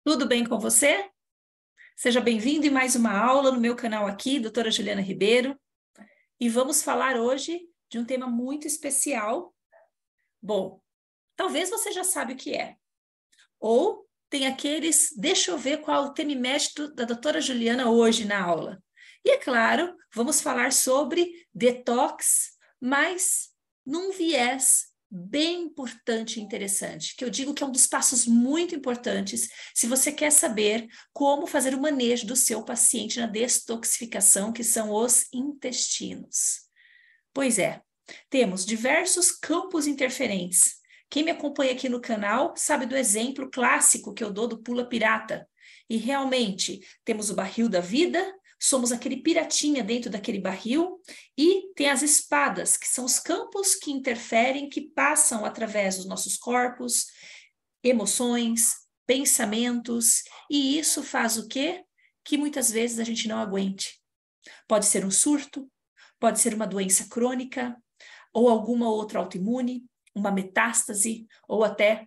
Tudo bem com você? Seja bem-vindo em mais uma aula no meu canal aqui, doutora Juliana Ribeiro. E vamos falar hoje de um tema muito especial. Bom, talvez você já sabe o que é. Ou tem aqueles, deixa eu ver qual é o tema inédito da doutora Juliana hoje na aula. E é claro, vamos falar sobre detox, mas num viés bem importante e interessante, que eu digo que é um dos passos muito importantes se você quer saber como fazer o manejo do seu paciente na detoxificação, que são os intestinos. Pois é, temos diversos campos interferentes. Quem me acompanha aqui no canal sabe do exemplo clássico que eu dou do pula pirata. E realmente, temos o barril da vida, somos aquele piratinha dentro daquele barril, e tem as espadas, que são os campos que interferem, que passam através dos nossos corpos, emoções, pensamentos, e isso faz o quê? Que muitas vezes a gente não aguente. Pode ser um surto, pode ser uma doença crônica, ou alguma outra autoimune, uma metástase, ou até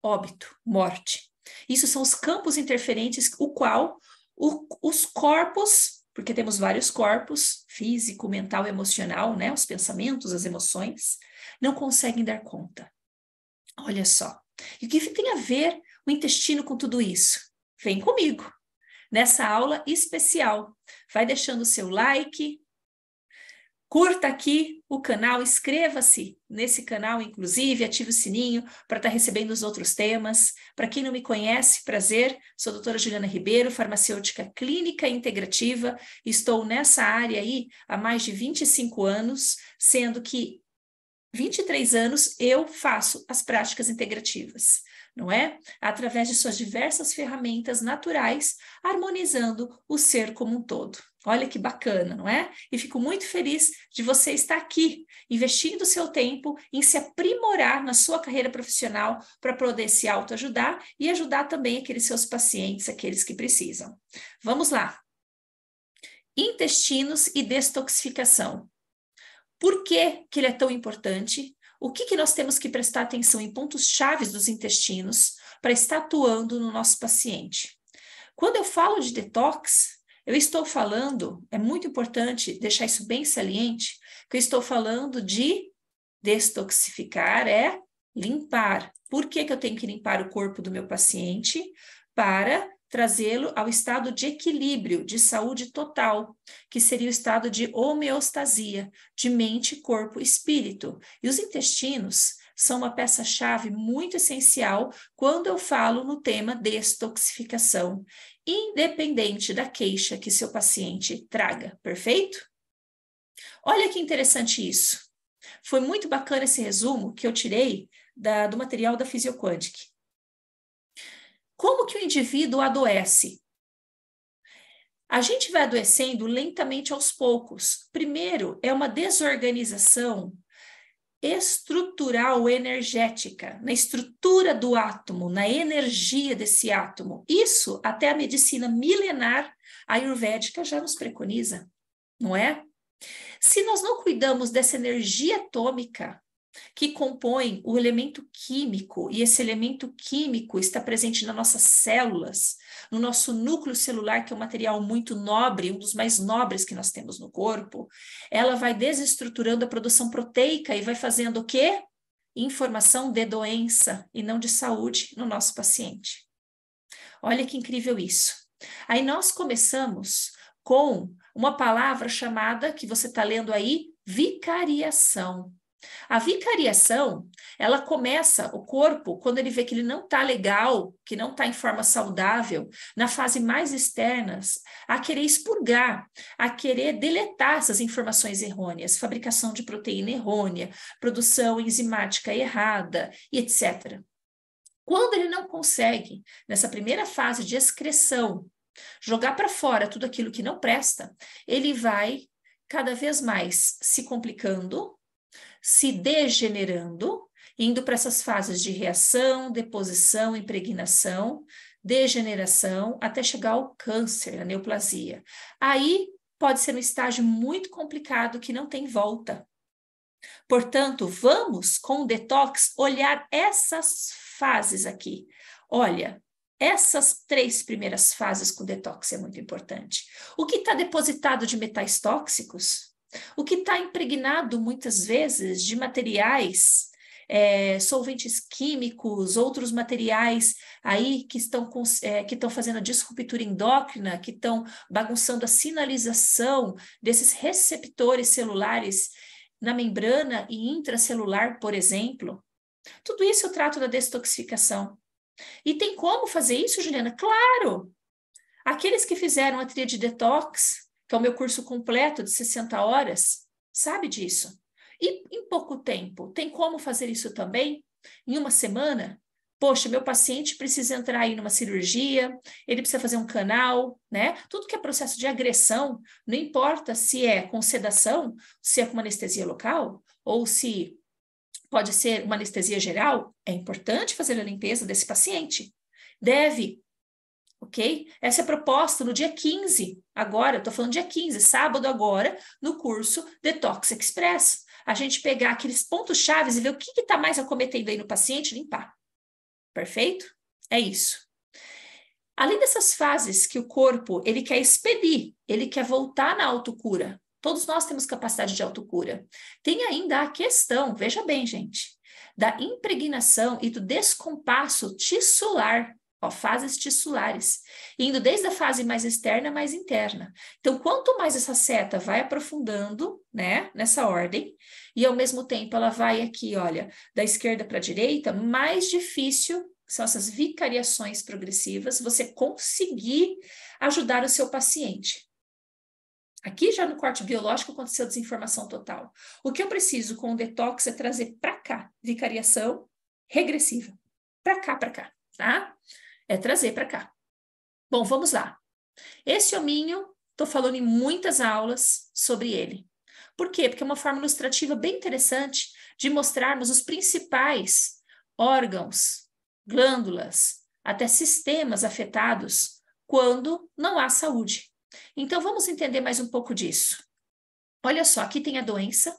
óbito, morte. Isso são os campos interferentes, o qual os corpos, porque temos vários corpos, físico, mental, emocional, né? Os pensamentos, as emoções, não conseguem dar conta. Olha só. E o que tem a ver o intestino com tudo isso? Vem comigo nessa aula especial. Vai deixando o seu like, curta aqui o canal, inscreva-se nesse canal, inclusive, ative o sininho para estar recebendo os outros temas. Para quem não me conhece, prazer, sou a doutora Juliana Ribeiro, farmacêutica clínica integrativa, estou nessa área aí há mais de 25 anos, sendo que 23 anos eu faço as práticas integrativas, não é? Através de suas diversas ferramentas naturais, harmonizando o ser como um todo. Olha que bacana, não é? E fico muito feliz de você estar aqui, investindo seu tempo em se aprimorar na sua carreira profissional para poder se autoajudar e ajudar também aqueles seus pacientes, aqueles que precisam. Vamos lá. Intestinos e detoxificação. Por que ele é tão importante? O que nós temos que prestar atenção em pontos chaves dos intestinos para estar atuando no nosso paciente? Quando eu falo de detox, eu estou falando, é muito importante deixar isso bem saliente, que eu estou falando de detoxificar, é limpar. Por que eu tenho que limpar o corpo do meu paciente? Para trazê-lo ao estado de equilíbrio, de saúde total, que seria o estado de homeostasia, de mente, corpo, espírito. E os intestinos são uma peça-chave muito essencial quando eu falo no tema detoxificação, independente da queixa que seu paciente traga, perfeito? Olha que interessante isso. Foi muito bacana esse resumo que eu tirei do material da Physioquantic. Como que o indivíduo adoece? A gente vai adoecendo lentamente aos poucos. Primeiro, é uma desorganização estrutural energética, na estrutura do átomo, na energia desse átomo. Isso até a medicina milenar ayurvédica já nos preconiza, não é? Se nós não cuidamos dessa energia atômica, que compõe o elemento químico, e esse elemento químico está presente nas nossas células, no nosso núcleo celular, que é um material muito nobre, um dos mais nobres que nós temos no corpo, ela vai desestruturando a produção proteica e vai fazendo o quê? Informação de doença e não de saúde no nosso paciente. Olha que incrível isso. Aí nós começamos com uma palavra chamada, que você está lendo aí, vicariação. A vicariação, ela começa, o corpo, quando ele vê que ele não está legal, que não está em forma saudável, na fase mais externas, a querer expurgar, a querer deletar essas informações errôneas, fabricação de proteína errônea, produção enzimática errada, e etc. Quando ele não consegue, nessa primeira fase de excreção, jogar para fora tudo aquilo que não presta, ele vai cada vez mais se complicando, se degenerando, indo para essas fases de reação, deposição, impregnação, degeneração, até chegar ao câncer, a neoplasia. Aí pode ser um estágio muito complicado que não tem volta. Portanto, vamos, com o detox, olhar essas fases aqui. Olha, Essas 3 primeiras fases com detox é muito importante. O que está depositado de metais tóxicos, o que está impregnado muitas vezes de materiais, solventes químicos, outros materiais aí que estão fazendo a disruptura endócrina, que estão bagunçando a sinalização desses receptores celulares na membrana e intracelular, por exemplo. Tudo isso eu trato da detoxificação. E tem como fazer isso, Juliana? Claro! Aqueles que fizeram a tríade detox, que é o meu curso completo de 60 horas, sabe disso. E em pouco tempo, tem como fazer isso também? Em uma semana? Poxa, meu paciente precisa entrar aí numa cirurgia, ele precisa fazer um canal, né? Tudo que é processo de agressão, não importa se é com sedação, se é com anestesia local, ou se pode ser uma anestesia geral, é importante fazer a limpeza desse paciente. Deve, ok? Essa é a proposta no dia 15, agora, eu estou falando dia 15, sábado agora, no curso Detox Express. A gente pegar aqueles pontos-chave e ver o que está mais acometendo aí no paciente e limpar. Perfeito? É isso. Além dessas fases que o corpo, ele quer expedir, ele quer voltar na autocura. Todos nós temos capacidade de autocura. Tem ainda a questão, veja bem, gente, da impregnação e do descompasso tissular, ó, fases tissulares, indo desde a fase mais externa a mais interna. Então, quanto mais essa seta vai aprofundando, né, nessa ordem, e ao mesmo tempo ela vai aqui, olha, da esquerda para a direita, mais difícil são essas vicariações progressivas, você conseguir ajudar o seu paciente. Aqui já no corte biológico aconteceu desinformação total. O que eu preciso com o detox é trazer para cá vicariação regressiva. Para cá, tá? É trazer para cá. Bom, vamos lá. Esse hominho, estou falando em muitas aulas sobre ele. Por quê? Porque é uma forma ilustrativa bem interessante de mostrarmos os principais órgãos, glândulas, até sistemas afetados quando não há saúde. Então, vamos entender mais um pouco disso. Olha só, aqui tem a doença.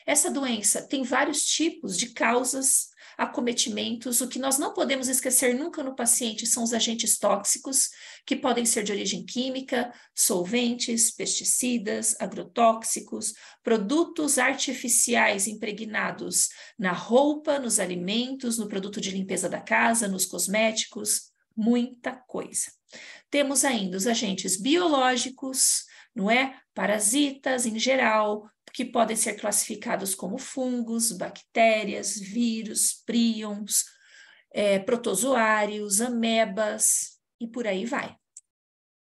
Essa doença tem vários tipos de causas, acometimentos. O que nós não podemos esquecer nunca no paciente são os agentes tóxicos, que podem ser de origem química, solventes, pesticidas, agrotóxicos, produtos artificiais impregnados na roupa, nos alimentos, no produto de limpeza da casa, nos cosméticos, muita coisa. Temos ainda os agentes biológicos, não é? Parasitas em geral, que podem ser classificados como fungos, bactérias, vírus, príons, protozoários, amebas e por aí vai.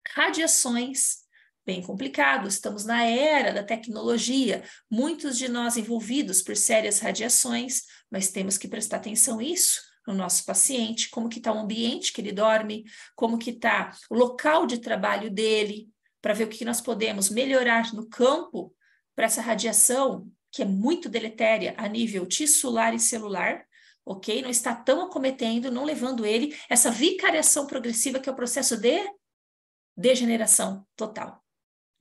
Radiações, bem complicado, estamos na era da tecnologia, muitos de nós envolvidos por sérias radiações, mas temos que prestar atenção nisso no nosso paciente, como que está o ambiente que ele dorme, como que está o local de trabalho dele, para ver o que nós podemos melhorar no campo para essa radiação, que é muito deletéria a nível tissular e celular, ok? Não está tão acometendo, não levando ele, essa vicariação progressiva que é o processo de degeneração total.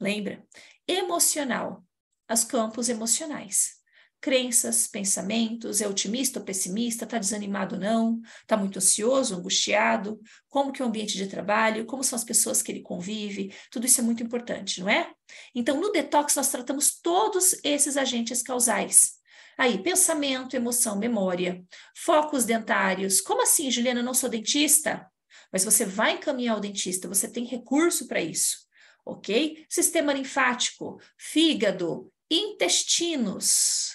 Lembra? Emocional, os campos emocionais. Crenças, pensamentos, é otimista ou pessimista, está desanimado ou não, está muito ansioso, angustiado, como que é o ambiente de trabalho, como são as pessoas que ele convive, tudo isso é muito importante, não é? Então, no detox, nós tratamos todos esses agentes causais. Aí, pensamento, emoção, memória, focos dentários. Como assim, Juliana, eu não sou dentista? Mas você vai encaminhar o dentista, você tem recurso para isso, ok? Sistema linfático, fígado, intestinos,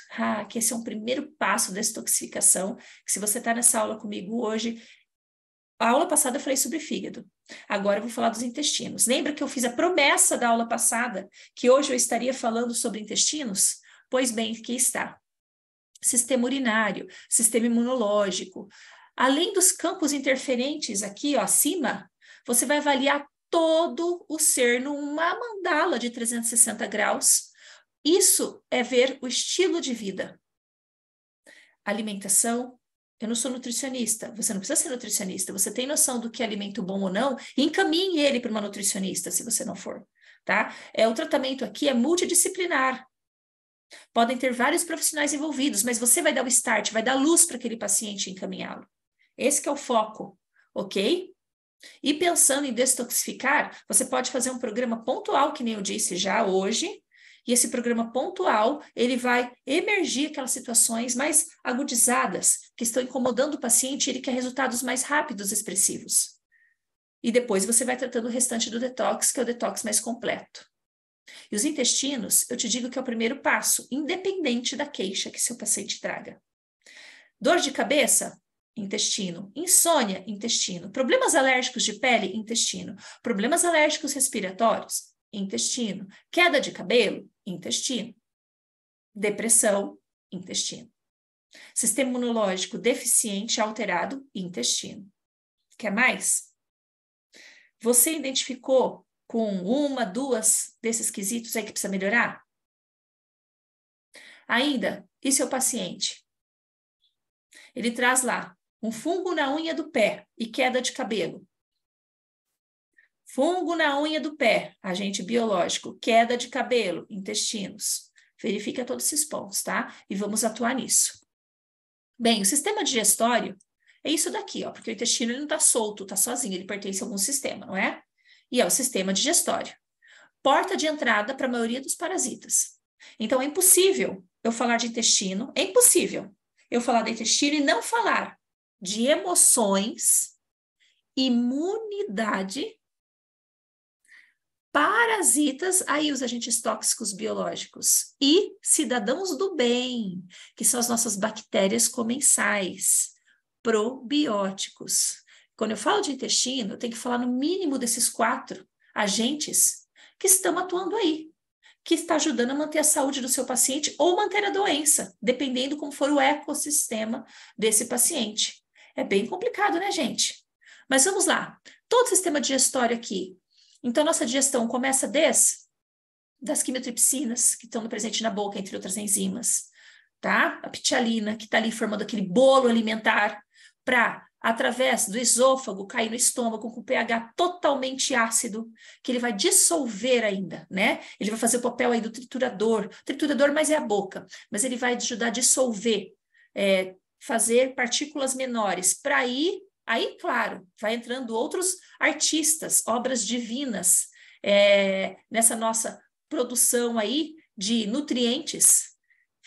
que esse é um primeiro passo da detoxificação, que se você está nessa aula comigo hoje, a aula passada eu falei sobre fígado, agora eu vou falar dos intestinos. Lembra que eu fiz a promessa da aula passada, que hoje eu estaria falando sobre intestinos? Pois bem, aqui está. Sistema urinário, sistema imunológico. Além dos campos interferentes aqui, ó, acima, você vai avaliar todo o ser numa mandala de 360 graus. Isso é ver o estilo de vida. Alimentação. Eu não sou nutricionista, você não precisa ser nutricionista, você tem noção do que é alimento bom ou não, e encaminhe ele para uma nutricionista, se você não for, tá? O tratamento aqui é multidisciplinar. Podem ter vários profissionais envolvidos, mas você vai dar o start, vai dar luz para aquele paciente e encaminhá-lo. Esse que é o foco, ok? E pensando em detoxificar, você pode fazer um programa pontual, que nem eu disse já hoje, e esse programa pontual, ele vai emergir aquelas situações mais agudizadas, que estão incomodando o paciente, e ele quer resultados mais rápidos, expressivos. E depois você vai tratando o restante do detox, que é o detox mais completo. E os intestinos, eu te digo que é o primeiro passo, independente da queixa que seu paciente traga. Dor de cabeça? Intestino. Insônia? Intestino. Problemas alérgicos de pele? Intestino. Problemas alérgicos respiratórios? Intestino. Queda de cabelo? Intestino. Depressão? Intestino. Sistema imunológico deficiente, alterado? Intestino. Quer mais? Você identificou com uma, duas desses quesitos aí que precisa melhorar? Ainda, e seu paciente? Ele traz lá um fungo na unha do pé e queda de cabelo. Fungo na unha do pé, agente biológico, queda de cabelo, intestinos. Verifica todos esses pontos, tá? E vamos atuar nisso. Bem, o sistema digestório é isso daqui, ó, porque o intestino ele não está solto, está sozinho, ele pertence a algum sistema, não é? E é o sistema digestório. Porta de entrada para a maioria dos parasitas. Então, é impossível eu falar de intestino, é impossível eu falar de intestino e não falar de emoções, imunidade, parasitas, aí os agentes tóxicos biológicos e cidadãos do bem, que são as nossas bactérias comensais, probióticos. Quando eu falo de intestino, eu tenho que falar no mínimo desses 4 agentes que estão atuando aí, que está ajudando a manter a saúde do seu paciente ou manter a doença, dependendo como for o ecossistema desse paciente. É bem complicado, né, gente? Mas vamos lá. Todo o sistema digestório aqui. Então, nossa digestão começa das quimiotripsinas, que estão presentes na boca, entre outras enzimas, tá? A ptialina, que está ali formando aquele bolo alimentar, para, através do esôfago, cair no estômago com pH totalmente ácido, que ele vai dissolver ainda, né? Ele vai fazer o papel aí do triturador, mas é a boca, mas ele vai ajudar a dissolver, fazer partículas menores, para aí, claro, vai entrando outros artistas, obras divinas, nessa nossa produção aí de nutrientes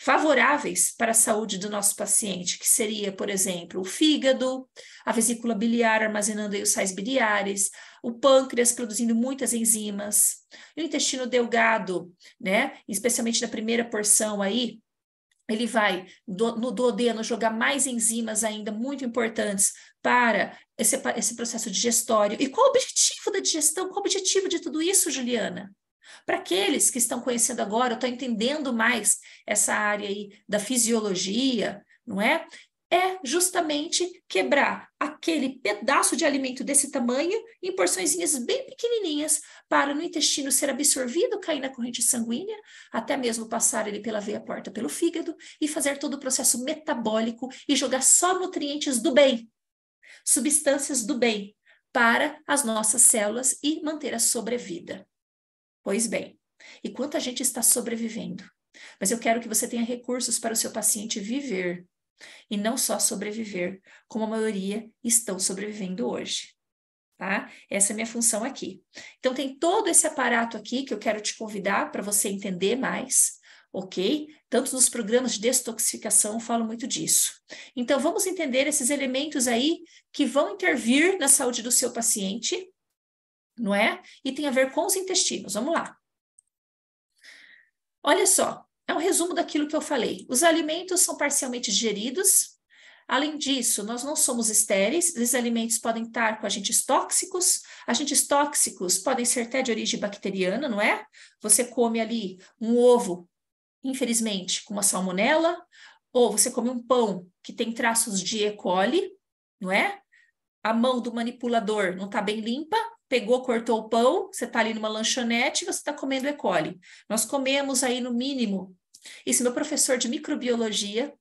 favoráveis para a saúde do nosso paciente, que seria, por exemplo, o fígado, a vesícula biliar armazenando aí os sais biliares, o pâncreas produzindo muitas enzimas, e o intestino delgado, né, especialmente na primeira porção aí, ele vai no duodeno jogar mais enzimas ainda muito importantes para esse processo digestório. E qual o objetivo da digestão? Qual o objetivo de tudo isso, Juliana? Para aqueles que estão conhecendo agora, estão entendendo mais essa área aí da fisiologia, não é? É justamente quebrar aquele pedaço de alimento desse tamanho em porçõezinhas bem pequenininhas para no intestino ser absorvido, cair na corrente sanguínea, até mesmo passar ele pela veia porta pelo fígado e fazer todo o processo metabólico e jogar só nutrientes do bem, substâncias do bem para as nossas células e manter a sobrevida. Pois bem, e quanta gente está sobrevivendo? Mas eu quero que você tenha recursos para o seu paciente viver, e não só sobreviver, como a maioria estão sobrevivendo hoje, tá? Essa é a minha função aqui. Então, tem todo esse aparato aqui que eu quero te convidar para você entender mais, ok? Tanto nos programas de detoxificação eu falo muito disso. Então, vamos entender esses elementos aí que vão intervir na saúde do seu paciente, não é? E tem a ver com os intestinos. Vamos lá. Olha só, é um resumo daquilo que eu falei. Os alimentos são parcialmente digeridos. Além disso, nós não somos estéreis, esses alimentos podem estar com agentes tóxicos podem ser até de origem bacteriana, não é? Você come ali um ovo, infelizmente, com uma salmonela, ou você come um pão que tem traços de E. coli, não é? A mão do manipulador não está bem limpa, pegou, cortou o pão, você está ali numa lanchonete, você está comendo E. coli. Nós comemos aí no mínimo. Isso, meu professor de microbiologia,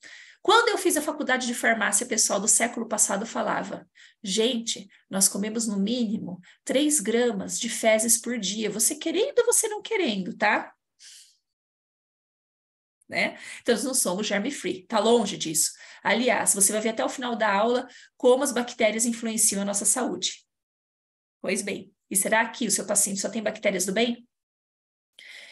quando eu fiz a faculdade de farmácia, pessoal do século passado falava, gente, nós comemos no mínimo 3 gramas de fezes por dia, você querendo ou você não querendo, tá? Né? Então, nós não somos germe-free, tá longe disso. Aliás, você vai ver até o final da aula como as bactérias influenciam a nossa saúde. Pois bem, e será que o seu paciente só tem bactérias do bem?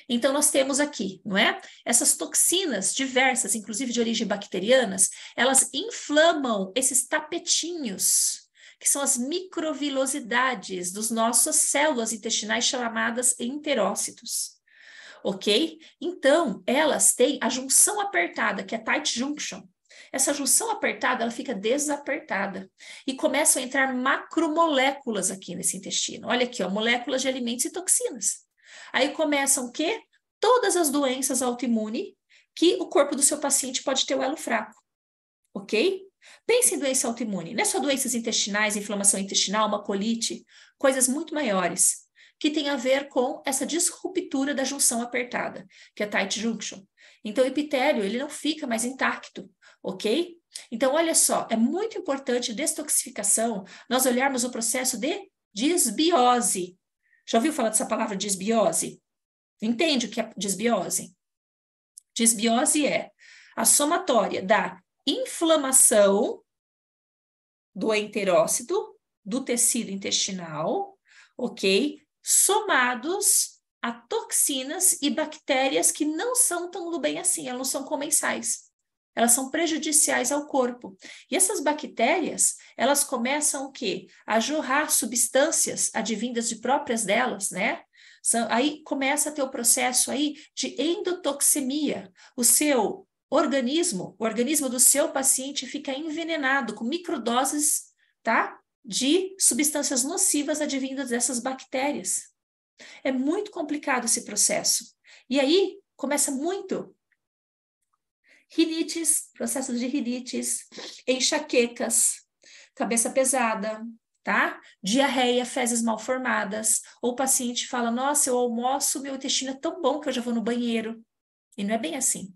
Então, nós temos aqui, não é? Essas toxinas diversas, inclusive de origem bacterianas, elas inflamam esses tapetinhos, que são as microvilosidades das nossas células intestinais chamadas enterócitos. Ok? Então, elas têm a junção apertada, que é tight junction. Essa junção apertada, ela fica desapertada e começam a entrar macromoléculas aqui nesse intestino. Olha aqui, ó, moléculas de alimentos e toxinas. Aí começam o quê? Todas as doenças autoimunes que o corpo do seu paciente pode ter o elo fraco. Ok? Pense em doença autoimune. Não é só doenças intestinais, inflamação intestinal, uma colite, coisas muito maiores que tem a ver com essa disruptura da junção apertada, que é tight junction. Então, o epitélio, ele não fica mais intacto, ok? Então, olha só, é muito importante detoxificação, nós olharmos o processo de disbiose. Já ouviu falar dessa palavra disbiose? Entende o que é disbiose? Disbiose é a somatória da inflamação do enterócito, do tecido intestinal, ok? Somados a toxinas e bactérias que não são tão do bem assim, elas não são comensais. Elas são prejudiciais ao corpo. E essas bactérias, elas começam o quê? A jorrar substâncias advindas de próprias delas, né? Aí começa a ter o processo aí de endotoxemia. O seu organismo, o organismo do seu paciente fica envenenado com microdoses, tá? De substâncias nocivas advindas dessas bactérias. É muito complicado esse processo. E aí começa muito rinites, processos de rinites, enxaquecas, cabeça pesada, tá? Diarreia, fezes mal formadas, ou o paciente fala, nossa, eu almoço, meu intestino é tão bom que eu já vou no banheiro. E não é bem assim.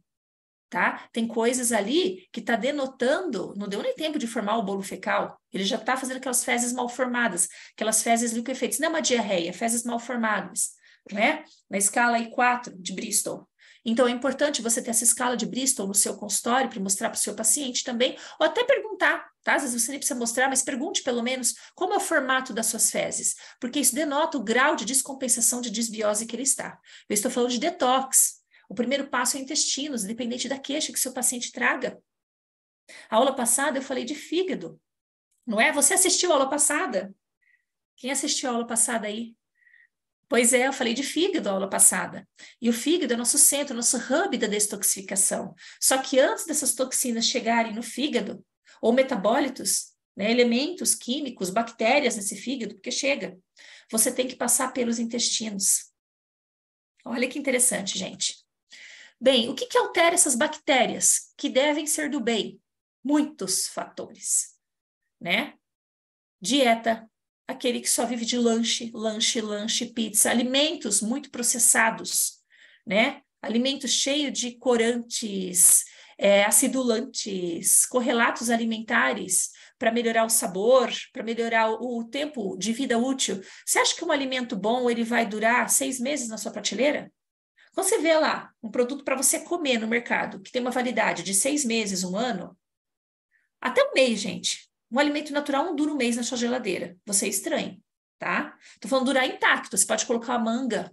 Tá? Tem coisas ali que está denotando, não deu nem tempo de formar o bolo fecal, ele já está fazendo aquelas fezes mal formadas, aquelas fezes liquefeitas, não é uma diarreia, fezes mal formadas, né? Na escala I4 de Bristol. Então é importante você ter essa escala de Bristol no seu consultório para mostrar para o seu paciente também, ou até perguntar, tá? Às vezes você nem precisa mostrar, mas pergunte pelo menos como é o formato das suas fezes, porque isso denota o grau de descompensação de disbiose que ele está. Eu estou falando de detox. O primeiro passo é intestinos, independente da queixa que seu paciente traga. A aula passada eu falei de fígado, não é? Você assistiu a aula passada? Quem assistiu a aula passada aí? Pois é, eu falei de fígado a aula passada. E o fígado é nosso centro, nosso hub da detoxificação. Só que antes dessas toxinas chegarem no fígado, ou metabólitos, né, elementos químicos, bactérias nesse fígado, porque chega, você tem que passar pelos intestinos. Olha que interessante, gente. Bem, o que altera essas bactérias que devem ser do bem? Muitos fatores, né? Dieta, aquele que só vive de lanche, pizza, alimentos muito processados, né? Alimentos cheios de corantes, acidulantes, correlatos alimentares para melhorar o sabor, para melhorar o tempo de vida útil. Você acha que um alimento bom ele vai durar 6 meses na sua prateleira? Quando você vê lá um produto para você comer no mercado, que tem uma validade de 6 meses, 1 ano, até 1 mês, gente. Um alimento natural não dura 1 mês na sua geladeira. Você é estranho, tá? Tô falando durar intacto. Você pode colocar a manga,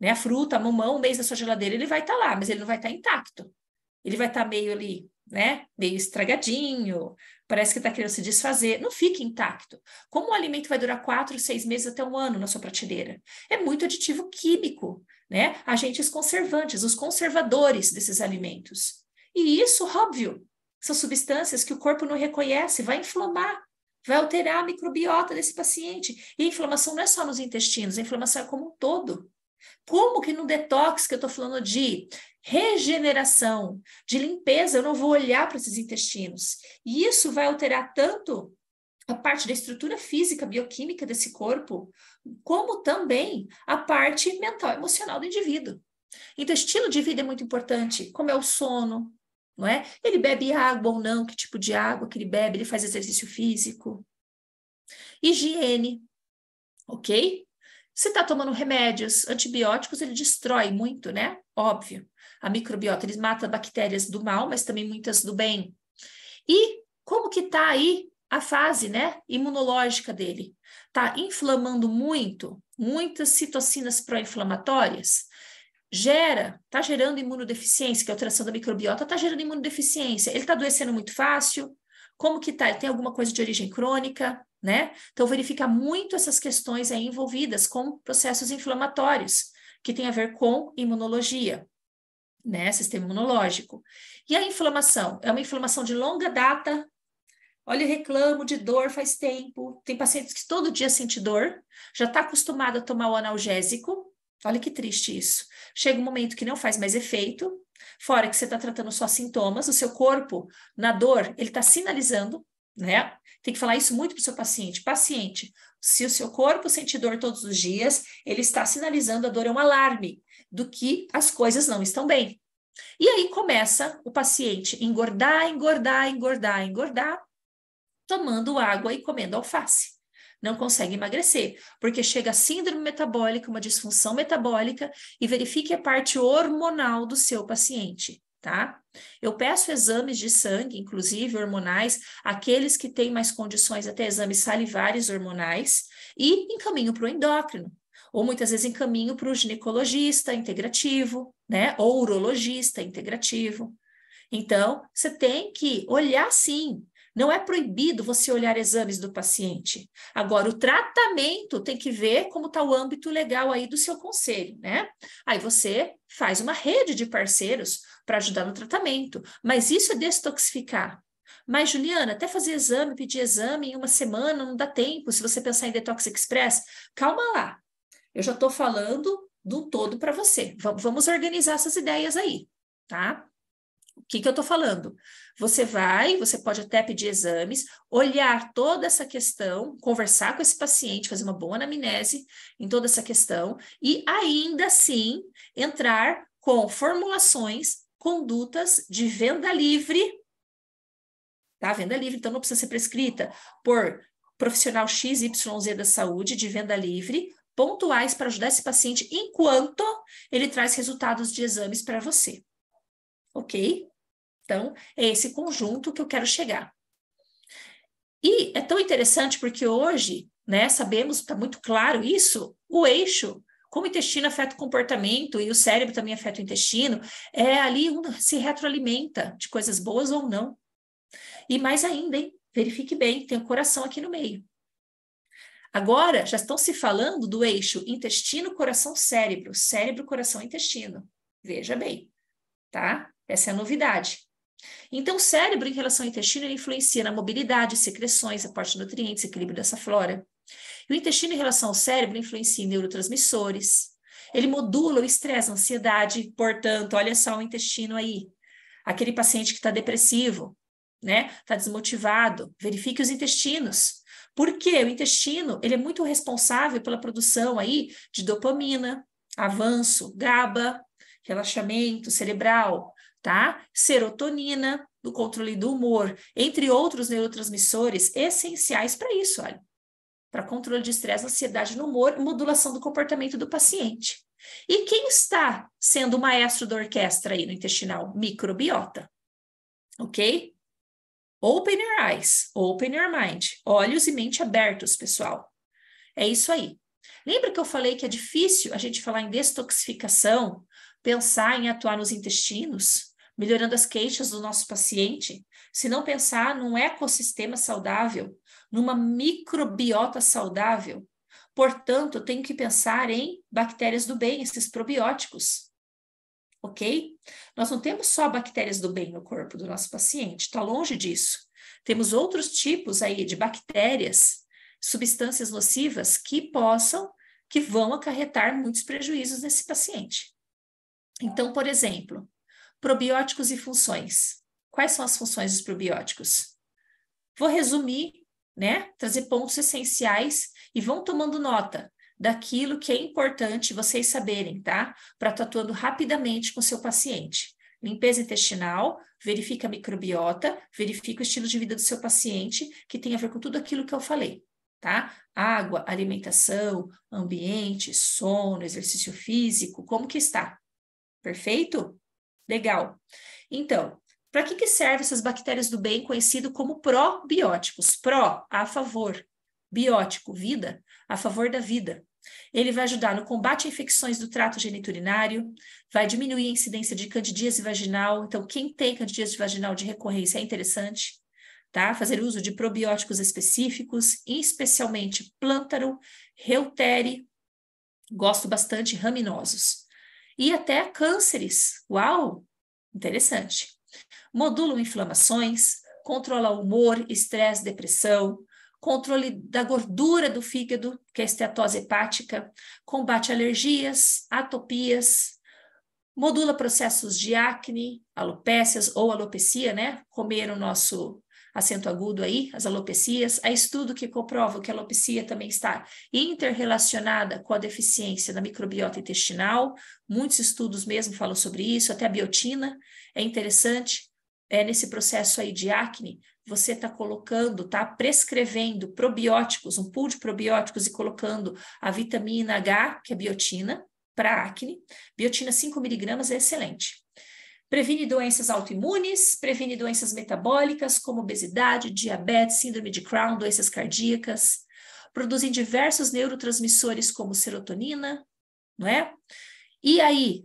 né, a fruta, a mamão, 1 mês na sua geladeira, ele vai estar lá, mas ele não vai estar intacto. Ele vai estar meio ali, né, meio estragadinho, parece que está querendo se desfazer. Não fica intacto. Como o alimento vai durar 4, 6 meses até 1 ano na sua prateleira? É muito aditivo químico, né? Agentes conservantes, os conservadores desses alimentos. E isso, óbvio, são substâncias que o corpo não reconhece, vai inflamar, vai alterar a microbiota desse paciente. E a inflamação não é só nos intestinos, a inflamação é como um todo. Como que no detox que eu estou falando de regeneração, de limpeza, eu não vou olhar para esses intestinos? E isso vai alterar tanto a parte da estrutura física, bioquímica desse corpo, como também a parte mental, emocional do indivíduo. Então, estilo de vida é muito importante, como é o sono, não é? Ele bebe água ou não, que tipo de água que ele bebe, ele faz exercício físico. Higiene, ok? Se está tomando remédios, antibióticos, ele destrói muito, né? Óbvio. A microbiota, ele mata bactérias do mal, mas também muitas do bem. E como que está aí a fase, né, imunológica dele. Está inflamando muito, muitas citocinas pró-inflamatórias, está gerando imunodeficiência, que a alteração da microbiota está gerando imunodeficiência. Ele está adoecendo muito fácil? Como que tá? Ele tem alguma coisa de origem crônica, né? Então, verifica muito essas questões aí envolvidas com processos inflamatórios, que tem a ver com imunologia, né? Sistema imunológico. E a inflamação? É uma inflamação de longa data. Olha, eu reclamo de dor faz tempo. Tem pacientes que todo dia sentem dor, já está acostumado a tomar o analgésico. Olha que triste isso. Chega um momento que não faz mais efeito, fora que você está tratando só sintomas, o seu corpo, na dor, ele está sinalizando, né? Tem que falar isso muito para o seu paciente. Paciente, se o seu corpo sente dor todos os dias, ele está sinalizando, a dor é um alarme do que as coisas não estão bem. E aí começa o paciente engordar, engordar, engordar, engordar, tomando água e comendo alface. Não consegue emagrecer, porque chega a síndrome metabólica, uma disfunção metabólica, e verifique a parte hormonal do seu paciente, tá? Eu peço exames de sangue, inclusive hormonais, aqueles que têm mais condições, até exames salivares hormonais, e encaminho para o endócrino. Ou muitas vezes encaminho para o ginecologista integrativo, né? Ou urologista integrativo. Então, você tem que olhar sim. Não é proibido você olhar exames do paciente. Agora, o tratamento tem que ver como está o âmbito legal aí do seu conselho, né? Aí você faz uma rede de parceiros para ajudar no tratamento. Mas isso é detoxificar. Mas, Juliana, até fazer exame, pedir exame em uma semana, não dá tempo. Se você pensar em Detox Express, calma lá. Eu já estou falando do todo para você. Vamos organizar essas ideias aí, tá? O que eu estou falando? Você pode até pedir exames, olhar toda essa questão, conversar com esse paciente, fazer uma boa anamnese em toda essa questão e ainda assim entrar com formulações, condutas de venda livre, tá? Venda livre, então não precisa ser prescrita por profissional XYZ da saúde, de venda livre, pontuais para ajudar esse paciente enquanto ele traz resultados de exames para você. Ok? Então, é esse conjunto que eu quero chegar. E é tão interessante porque hoje, né, sabemos, está muito claro isso, o eixo, como o intestino afeta o comportamento e o cérebro também afeta o intestino, é ali se retroalimenta de coisas boas ou não. E mais ainda, hein? Verifique bem, tem o coração aqui no meio. Agora, já estão se falando do eixo intestino, coração, cérebro. Cérebro, coração, intestino. Veja bem, tá? Essa é a novidade. Então, o cérebro, em relação ao intestino, ele influencia na mobilidade, secreções, aporte de nutrientes, equilíbrio dessa flora. E o intestino, em relação ao cérebro, influencia em neurotransmissores. Ele modula o estresse, a ansiedade. Portanto, olha só o intestino aí. Aquele paciente que está depressivo, né? Está desmotivado. Verifique os intestinos. Por quê? O intestino, ele é muito responsável pela produção aí de dopamina, avanço, GABA, relaxamento cerebral, tá? Serotonina, do controle do humor, entre outros neurotransmissores essenciais para isso, olha. Para controle de estresse, ansiedade no humor e modulação do comportamento do paciente. E quem está sendo o maestro da orquestra aí no intestinal? Microbiota. Ok? Open your eyes, open your mind. Olhos e mente abertos, pessoal. É isso aí. Lembra que eu falei que é difícil a gente falar em detoxificação, pensar em atuar nos intestinos, melhorando as queixas do nosso paciente, se não pensar num ecossistema saudável, numa microbiota saudável? Portanto, eu tenho que pensar em bactérias do bem, esses probióticos. Ok? Nós não temos só bactérias do bem no corpo do nosso paciente, está longe disso. Temos outros tipos aí de bactérias, substâncias nocivas que vão acarretar muitos prejuízos nesse paciente. Então, por exemplo, probióticos e funções. Quais são as funções dos probióticos? Vou resumir, né? Trazer pontos essenciais e vão tomando nota daquilo que é importante vocês saberem, tá? Para estar atuando rapidamente com o seu paciente. Limpeza intestinal, verifica a microbiota, verifica o estilo de vida do seu paciente, que tem a ver com tudo aquilo que eu falei, tá? Água, alimentação, ambiente, sono, exercício físico, como que está? Perfeito? Legal. Então, Para que servem essas bactérias do bem, conhecido como probióticos? Pró, a favor. Biótico, vida, a favor da vida. Ele vai ajudar no combate a infecções do trato geniturinário, vai diminuir a incidência de candidíase vaginal. Então, quem tem candidíase vaginal de recorrência é interessante, tá? Fazer uso de probióticos específicos, especialmente plântaro, reuteri, gosto bastante, raminosos. E até cânceres. Uau! Interessante. Modulam inflamações, controla o humor, estresse, depressão, controle da gordura do fígado, que é a esteatose hepática, combate alergias, atopias, modula processos de acne, alopécias ou alopecia, né? Comer o nosso acento agudo aí, as alopecias. Há estudo que comprova que a alopecia também está interrelacionada com a deficiência da microbiota intestinal. Muitos estudos mesmo falam sobre isso, até a biotina é interessante. Nesse processo aí de acne, você está colocando, está prescrevendo probióticos, um pool de probióticos e colocando a vitamina H, que é biotina, para acne. Biotina 5 miligramas é excelente. Previne doenças autoimunes, previne doenças metabólicas, como obesidade, diabetes, síndrome de Crohn, doenças cardíacas. Produzem diversos neurotransmissores, como serotonina, não é? E aí,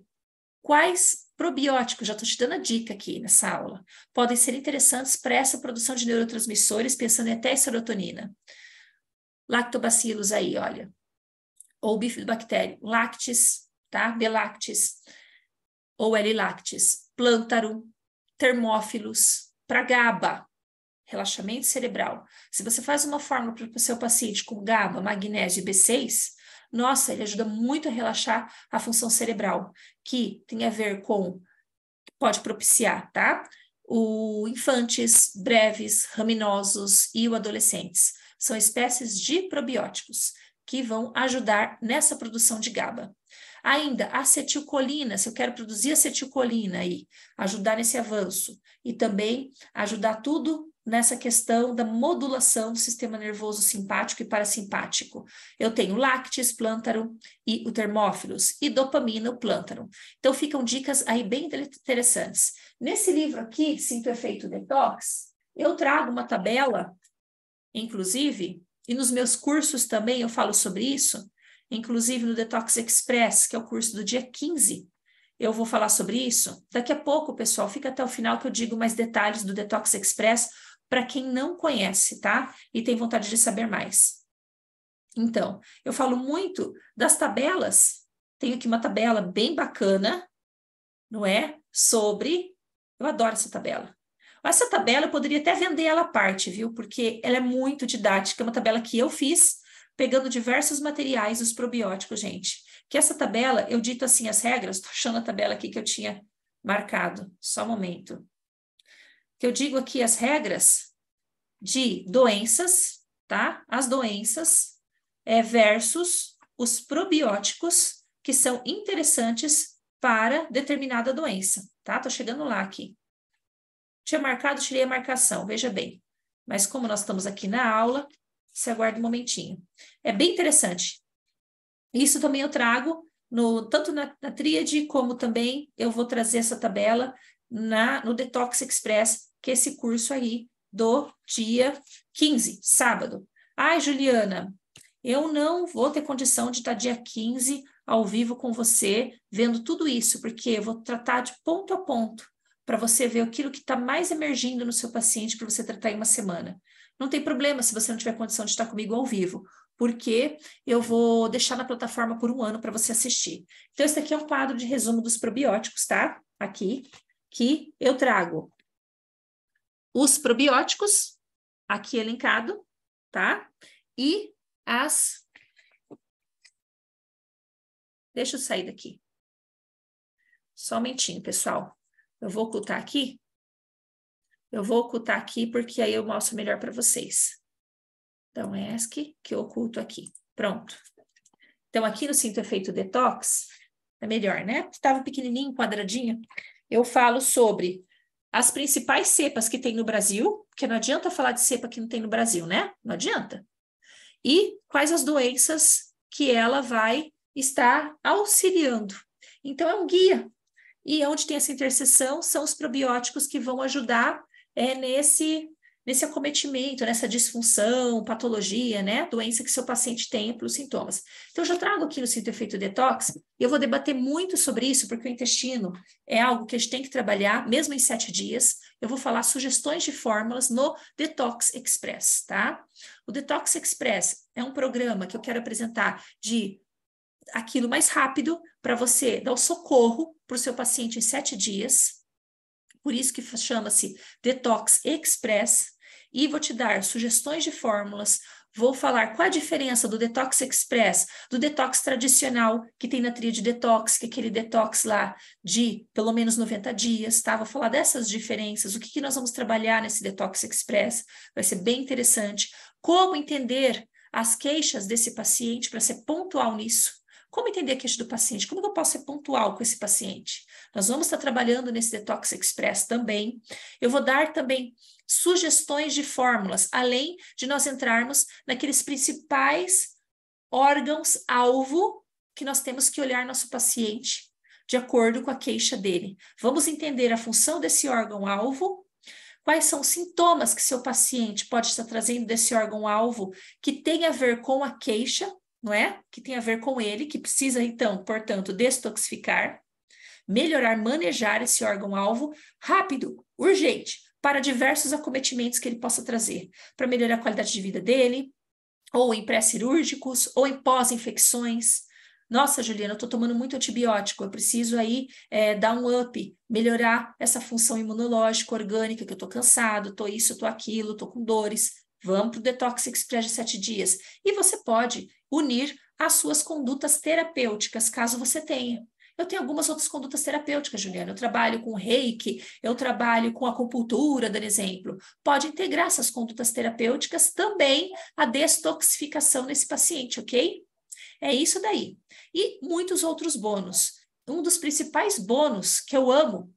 quais probióticos, já estou te dando a dica aqui nessa aula, podem ser interessantes para essa produção de neurotransmissores, pensando em até serotonina. Lactobacillus aí, olha. Ou bifidobactéria, lactis, tá? B-lactis, ou L-lactis, plântaro, termófilos, para GABA, relaxamento cerebral. Se você faz uma fórmula para o seu paciente com GABA, magnésio e B6, nossa, ele ajuda muito a relaxar a função cerebral, que tem a ver com, pode propiciar, tá? O infantes, breves, raminosos e o adolescentes. São espécies de probióticos que vão ajudar nessa produção de GABA. Ainda, acetilcolina, se eu quero produzir acetilcolina aí, ajudar nesse avanço. E também ajudar tudo nessa questão da modulação do sistema nervoso simpático e parasimpático. Eu tenho lácteos, plântaro e o termófilos, e dopamina, o plântaro. Então, ficam dicas aí bem interessantes. Nesse livro aqui, Sinto Efeito Detox, eu trago uma tabela, inclusive, e nos meus cursos também eu falo sobre isso, inclusive no Detox Express, que é o curso do dia 15, eu vou falar sobre isso. Daqui a pouco, pessoal, fica até o final que eu digo mais detalhes do Detox Express para quem não conhece, tá? E tem vontade de saber mais. Então, eu falo muito das tabelas. Tenho aqui uma tabela bem bacana, não é? Sobre... Eu adoro essa tabela. Essa tabela eu poderia até vender ela à parte, viu? Porque ela é muito didática, é uma tabela que eu fiz, pegando diversos materiais dos probióticos, gente. Que essa tabela, eu dito assim as regras, estou achando a tabela aqui que eu tinha marcado, só um momento. Que eu digo aqui as regras de doenças, tá? As doenças versus os probióticos que são interessantes para determinada doença, tá? Tô chegando lá aqui. Tinha marcado, tirei a marcação, veja bem. Mas como nós estamos aqui na aula, você aguarda um momentinho. É bem interessante. Isso também eu trago tanto na tríade, como também eu vou trazer essa tabela no Detox Express, que é esse curso aí do dia 15, sábado. Ai, Juliana, eu não vou ter condição de estar dia 15 ao vivo com você, vendo tudo isso, porque eu vou tratar de ponto a ponto, para você ver aquilo que está mais emergindo no seu paciente, para você tratar em uma semana. Não tem problema se você não tiver condição de estar comigo ao vivo, porque eu vou deixar na plataforma por 1 ano para você assistir. Então, esse aqui é um quadro de resumo dos probióticos, tá? Aqui, que eu trago os probióticos, aqui elencado, tá? E as... Deixa eu sair daqui. Só um momentinho, pessoal. Eu vou ocultar aqui. Eu vou ocultar aqui porque aí eu mostro melhor para vocês. Então, ESC, que eu oculto aqui. Pronto. Então, aqui no Sinto Efeito Detox, é melhor, né? Estava pequenininho, quadradinho. Eu falo sobre as principais cepas que tem no Brasil, porque não adianta falar de cepa que não tem no Brasil, né? Não adianta. E quais as doenças que ela vai estar auxiliando. Então, é um guia. E onde tem essa interseção são os probióticos que vão ajudar nesse acometimento, nessa disfunção, patologia, né? Doença que seu paciente tem pelos sintomas. Então, eu já trago aqui no Sinto Efeito Detox, e eu vou debater muito sobre isso, porque o intestino é algo que a gente tem que trabalhar, mesmo em 7 dias. Eu vou falar sugestões de fórmulas no Detox Express, tá? O Detox Express é um programa que eu quero apresentar de aquilo mais rápido para você dar o socorro para o seu paciente em 7 dias. Por isso que chama-se Detox Express. E vou te dar sugestões de fórmulas. Vou falar qual a diferença do Detox Express, do detox tradicional, que tem na tríade detox, que é aquele detox lá de pelo menos 90 dias, tá? Vou falar dessas diferenças, o que nós vamos trabalhar nesse Detox Express, vai ser bem interessante. Como entender as queixas desse paciente para ser pontual nisso. Como entender a queixa do paciente? Como eu posso ser pontual com esse paciente? Nós vamos estar trabalhando nesse Detox Express também. Eu vou dar também sugestões de fórmulas, além de nós entrarmos naqueles principais órgãos-alvo que nós temos que olhar nosso paciente de acordo com a queixa dele. Vamos entender a função desse órgão-alvo, quais são os sintomas que seu paciente pode estar trazendo desse órgão-alvo que tem a ver com a queixa, não é? Que tem a ver com ele, que precisa, então, portanto, detoxificar, melhorar, manejar esse órgão-alvo rápido, urgente, para diversos acometimentos que ele possa trazer, para melhorar a qualidade de vida dele, ou em pré-cirúrgicos, ou em pós-infecções. Nossa, Juliana, eu estou tomando muito antibiótico, eu preciso aí dar um up, melhorar essa função imunológica, orgânica, que eu estou cansado, estou isso, estou aquilo, estou com dores. Vamos para o Detox Express de 7 dias. E você pode unir as suas condutas terapêuticas, caso você tenha. Eu tenho algumas outras condutas terapêuticas, Juliana. Eu trabalho com reiki, eu trabalho com acupuntura, dando exemplo. Pode integrar essas condutas terapêuticas também a detoxificação nesse paciente, ok? É isso daí. E muitos outros bônus. Um dos principais bônus que eu amo,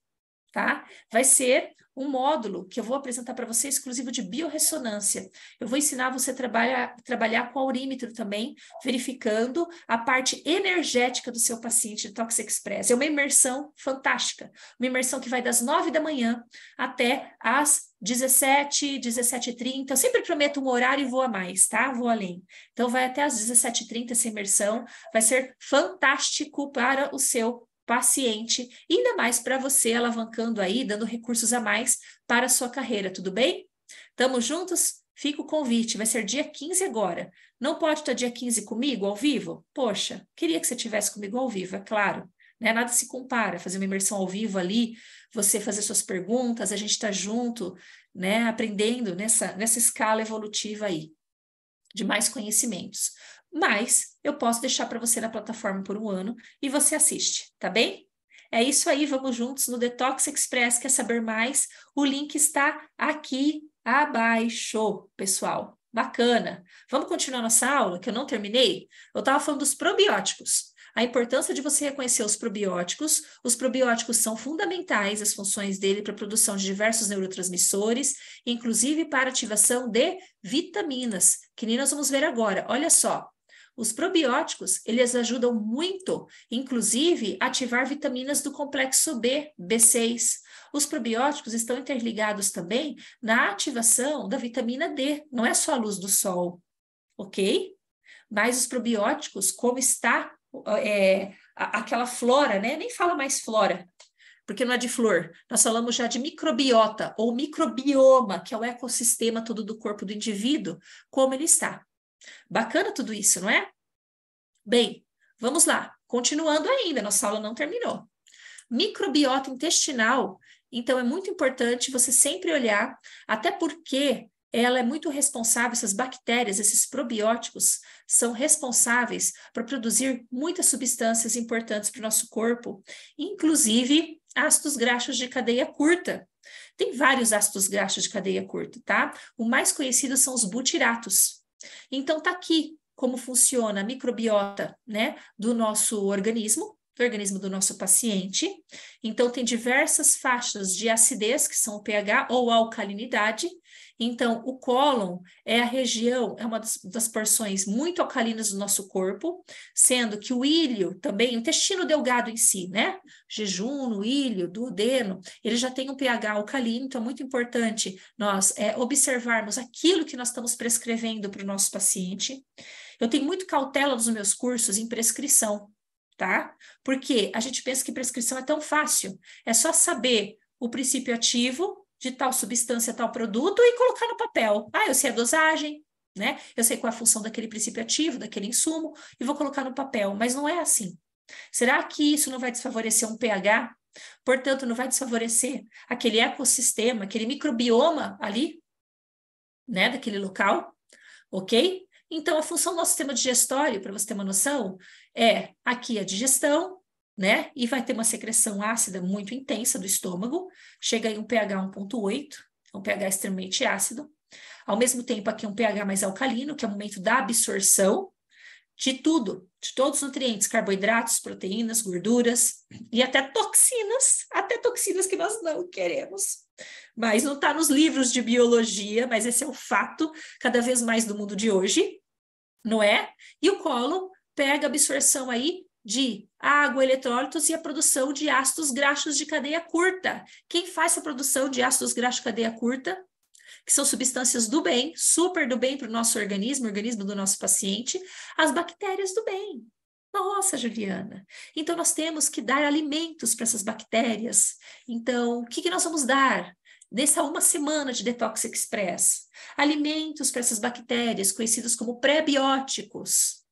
tá? Vai ser um módulo que eu vou apresentar para você exclusivo de biorressonância. Eu vou ensinar você a trabalhar com aurímetro também, verificando a parte energética do seu paciente de Detox Express. É uma imersão fantástica, uma imersão que vai das 9 da manhã até as 17, 17h30. Eu sempre prometo um horário e vou a mais, tá? Vou além. Então, vai até as 17h30 essa imersão. Vai ser fantástico para o seu paciente, ainda mais para você, alavancando aí, dando recursos a mais para a sua carreira, tudo bem? Estamos juntos? Fica o convite, vai ser dia 15 agora. Não pode estar dia 15 comigo, ao vivo? Poxa, queria que você estivesse comigo ao vivo, é claro. Né? Nada se compara, fazer uma imersão ao vivo ali, você fazer suas perguntas, a gente está junto, né? Aprendendo nessa escala evolutiva aí, de mais conhecimentos. Mas eu posso deixar para você na plataforma por 1 ano e você assiste, tá bem? É isso aí, vamos juntos no Detox Express. Quer saber mais? O link está aqui abaixo, pessoal. Bacana. Vamos continuar nossa aula, que eu não terminei? Eu estava falando dos probióticos. A importância de você reconhecer os probióticos. Os probióticos são fundamentais, as funções dele para a produção de diversos neurotransmissores, inclusive para ativação de vitaminas, que nem nós vamos ver agora. Olha só. Os probióticos, eles ajudam muito, inclusive, a ativar vitaminas do complexo B, B6. Os probióticos estão interligados também na ativação da vitamina D, não é só a luz do sol, ok? Mas os probióticos, como está aquela flora, né? Nem fala mais flora, porque não é de flor. Nós falamos já de microbiota ou microbioma, que é o ecossistema todo do corpo do indivíduo, como ele está. Bacana tudo isso, não é? Bem, vamos lá. Continuando ainda, nossa aula não terminou. Microbiota intestinal, então é muito importante você sempre olhar, até porque ela é muito responsável, essas bactérias, esses probióticos, são responsáveis por produzir muitas substâncias importantes para o nosso corpo, inclusive ácidos graxos de cadeia curta. Tem vários ácidos graxos de cadeia curta, tá? O mais conhecido são os butiratos. Então, tá aqui como funciona a microbiota, né, do nosso organismo, do organismo do nosso paciente. Então, tem diversas faixas de acidez, que são o pH ou alcalinidade. Então, o cólon é a região, é uma das porções muito alcalinas do nosso corpo, sendo que o íleo também, o intestino delgado em si, né? Jejum, íleo, duodeno, ele já tem um pH alcalino, então é muito importante nós observarmos aquilo que nós estamos prescrevendo para o nosso paciente. Eu tenho muito cautela nos meus cursos em prescrição, tá? Porque a gente pensa que prescrição é tão fácil, é só saber o princípio ativo de tal substância, tal produto e colocar no papel. Ah, eu sei a dosagem, né? Eu sei qual é a função daquele princípio ativo, daquele insumo, e vou colocar no papel, mas não é assim. Será que isso não vai desfavorecer um pH? Portanto, não vai desfavorecer aquele ecossistema, aquele microbioma ali, né, daquele local, ok? Então, a função do nosso sistema digestório, para você ter uma noção, é aqui a digestão, né? E vai ter uma secreção ácida muito intensa do estômago, chega em um pH 1,8, um pH extremamente ácido. Ao mesmo tempo, aqui um pH mais alcalino, que é o momento da absorção de tudo, de todos os nutrientes, carboidratos, proteínas, gorduras e até toxinas que nós não queremos. Mas não está nos livros de biologia, mas esse é o fato cada vez mais do mundo de hoje, não é? E o cólon pega a absorção aí de água, eletrólitos e a produção de ácidos graxos de cadeia curta. Quem faz a produção de ácidos graxos de cadeia curta? Que são substâncias do bem, super do bem para o nosso organismo, organismo do nosso paciente, as bactérias do bem. Nossa, Juliana. Então, nós temos que dar alimentos para essas bactérias. Então, o que nós vamos dar? Nessa uma semana de Detox Express, alimentos para essas bactérias, conhecidos como pré-bióticos,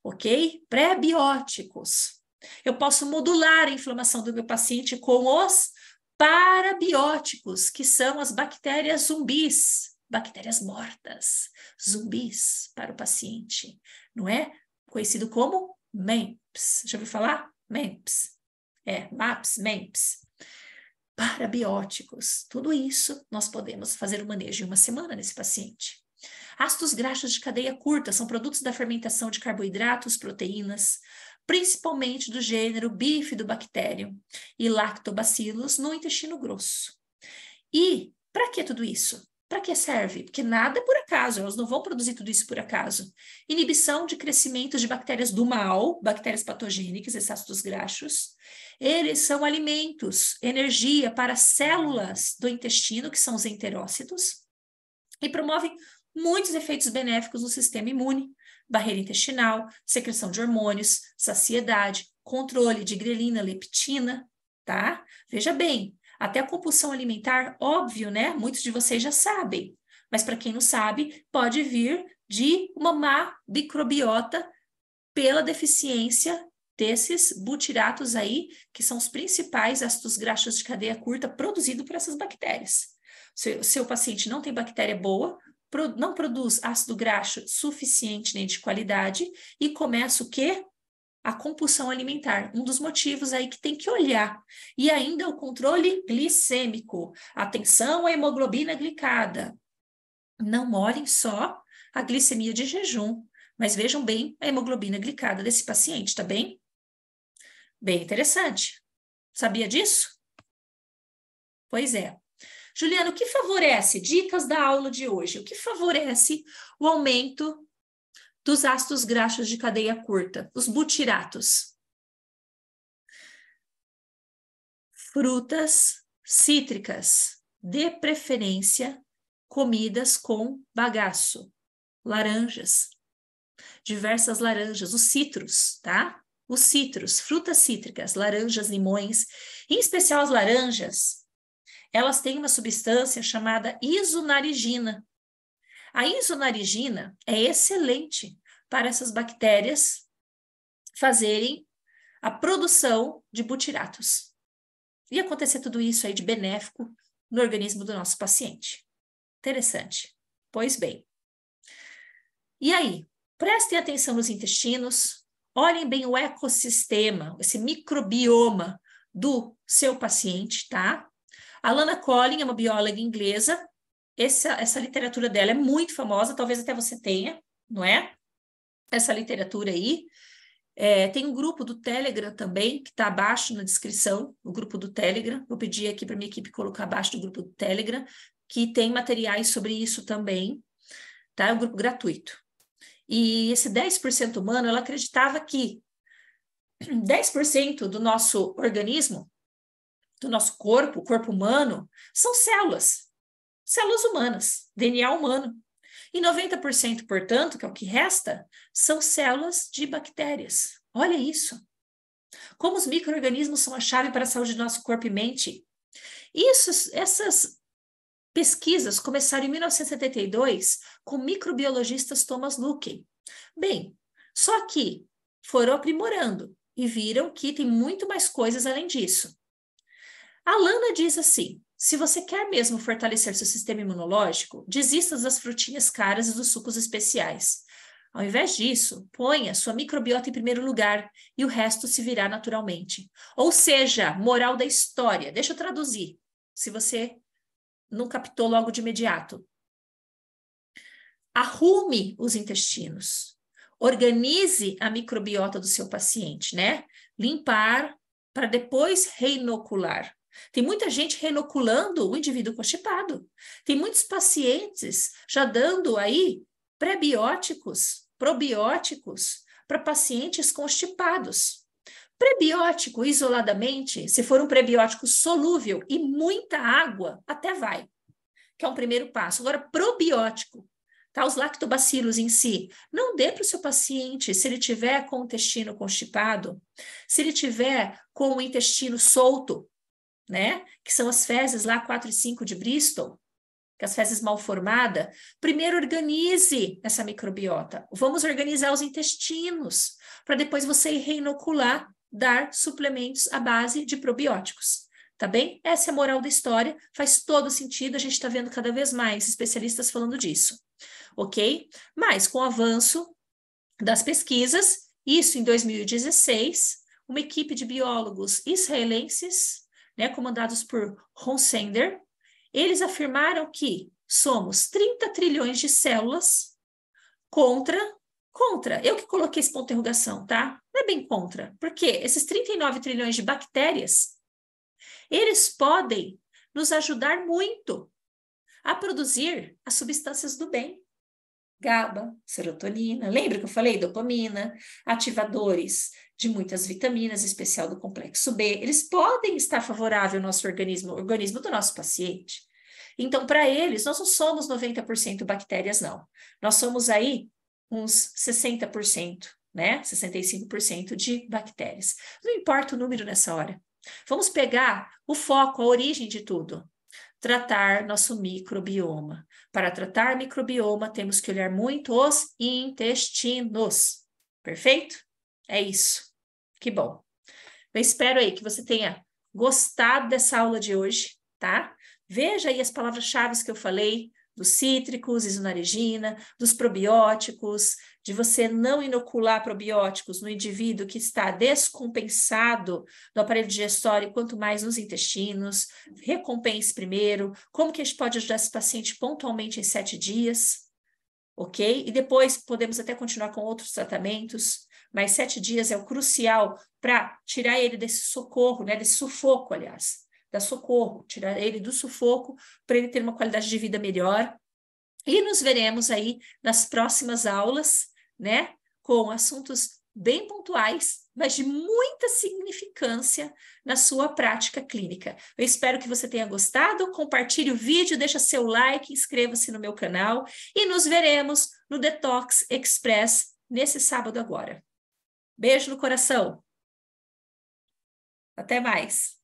ok? Pré-bióticos. Eu posso modular a inflamação do meu paciente com os parabióticos, que são as bactérias zumbis, bactérias mortas, zumbis para o paciente, não é? Conhecido como MEMPs. Já ouviu falar? MEMPs. MAPS, MEMPs. Parabióticos. Tudo isso nós podemos fazer o manejo em uma semana nesse paciente. Ácidos graxos de cadeia curta são produtos da fermentação de carboidratos, proteínas, principalmente do gênero Bifidobacterium e Lactobacillus no intestino grosso. E para que tudo isso? Para que serve? Porque nada é por acaso, elas não vão produzir tudo isso por acaso. Inibição de crescimento de bactérias do mal, bactérias patogênicas, esses ácidos graxos. Eles são alimentos, energia para células do intestino, que são os enterócitos, e promovem muitos efeitos benéficos no sistema imune, barreira intestinal, secreção de hormônios, saciedade, controle de grelina, leptina, tá? Veja bem, até a compulsão alimentar, óbvio, né? Muitos de vocês já sabem, mas para quem não sabe, pode vir de uma má microbiota pela deficiência desses butiratos aí, que são os principais ácidos graxos de cadeia curta produzidos por essas bactérias. Se o seu paciente não tem bactéria boa, não produz ácido graxo suficiente nem de qualidade e começa o quê? A compulsão alimentar, um dos motivos aí que tem que olhar. E ainda o controle glicêmico, atenção à hemoglobina glicada. Não olhem só a glicemia de jejum, mas vejam bem a hemoglobina glicada desse paciente, tá bem? Bem interessante. Sabia disso? Pois é. Juliana, o que favorece, dicas da aula de hoje, o que favorece o aumento dos ácidos graxos de cadeia curta, os butiratos? Frutas cítricas, de preferência, comidas com bagaço, laranjas, diversas laranjas, os citros, tá? Os citros, frutas cítricas, laranjas, limões, em especial as laranjas, elas têm uma substância chamada isonarigina. A isonarigina é excelente para essas bactérias fazerem a produção de butiratos. E acontecer tudo isso aí de benéfico no organismo do nosso paciente. Interessante. Pois bem. E aí, prestem atenção nos intestinos, olhem bem o ecossistema, esse microbioma do seu paciente, tá? A Lana Collin é uma bióloga inglesa. Essa literatura dela é muito famosa, talvez até você tenha, não é? Essa literatura aí. Tem um grupo do Telegram também, que está abaixo na descrição, o grupo do Telegram. Vou pedir aqui para minha equipe colocar abaixo do grupo do Telegram, que tem materiais sobre isso também, tá? É um grupo gratuito. E esse 10% humano, ela acreditava que 10% do nosso organismo, do nosso corpo, corpo humano, são células humanas, DNA humano. E 90%, portanto, que é o que resta, são células de bactérias. Olha isso. Como os micro-organismos são a chave para a saúde do nosso corpo e mente. Essas pesquisas começaram em 1972 com o microbiologista Thomas Luckey. Bem, só que foram aprimorando e viram que tem muito mais coisas além disso. A Lana diz assim: se você quer mesmo fortalecer seu sistema imunológico, desista das frutinhas caras e dos sucos especiais. Ao invés disso, ponha sua microbiota em primeiro lugar e o resto se virá naturalmente. Ou seja, moral da história. Deixa eu traduzir, se você não captou logo de imediato. Arrume os intestinos. Organize a microbiota do seu paciente, né? Limpar para depois reinocular. Tem muita gente reinoculando o indivíduo constipado. Tem muitos pacientes já dando aí prebióticos, probióticos para pacientes constipados. Prebiótico, isoladamente, se for um prebiótico solúvel e muita água, até vai, que é um primeiro passo. Agora, probiótico, tá? Os lactobacilos em si, não dê para o seu paciente se ele tiver com o intestino constipado, se ele tiver com o intestino solto, né? Que são as fezes lá 4 e 5 de Bristol, que as fezes mal formadas. Primeiro organize essa microbiota. Vamos organizar os intestinos, para depois você reinocular, dar suplementos à base de probióticos. Tá bem? Essa é a moral da história, faz todo sentido, a gente está vendo cada vez mais especialistas falando disso, ok? Mas com o avanço das pesquisas, isso em 2016, uma equipe de biólogos israelenses, né, comandados por Ron Sander, eles afirmaram que somos 30 trilhões de células contra, eu que coloquei esse ponto de interrogação, tá? Não é bem contra, porque esses 39 trilhões de bactérias, eles podem nos ajudar muito a produzir as substâncias do bem. GABA, serotonina, lembra que eu falei? Dopamina, ativadores de muitas vitaminas, em especial do complexo B, eles podem estar favoráveis ao nosso organismo, o organismo do nosso paciente. Então, para eles, nós não somos 90% bactérias, não. Nós somos aí uns 60%, né? 65% de bactérias. Não importa o número nessa hora. Vamos pegar o foco, a origem de tudo. Tratar nosso microbioma. Para tratar microbioma, temos que olhar muito os intestinos. Perfeito? É isso. Que bom. Eu espero aí que você tenha gostado dessa aula de hoje, tá? Veja aí as palavras-chave que eu falei, dos cítricos, isonaregina, dos probióticos, de você não inocular probióticos no indivíduo que está descompensado no aparelho digestório, quanto mais nos intestinos. Recompense primeiro. Como que a gente pode ajudar esse paciente pontualmente em 7 dias, ok? E depois podemos até continuar com outros tratamentos, mas 7 dias é o crucial para tirar ele desse socorro, né? Desse sufoco, aliás. Da socorro, tirar ele do sufoco para ele ter uma qualidade de vida melhor. E nos veremos aí nas próximas aulas, né? Com assuntos bem pontuais, mas de muita significância na sua prática clínica. Eu espero que você tenha gostado, compartilhe o vídeo, deixa seu like, inscreva-se no meu canal e nos veremos no Detox Express nesse sábado agora. Beijo no coração. Até mais.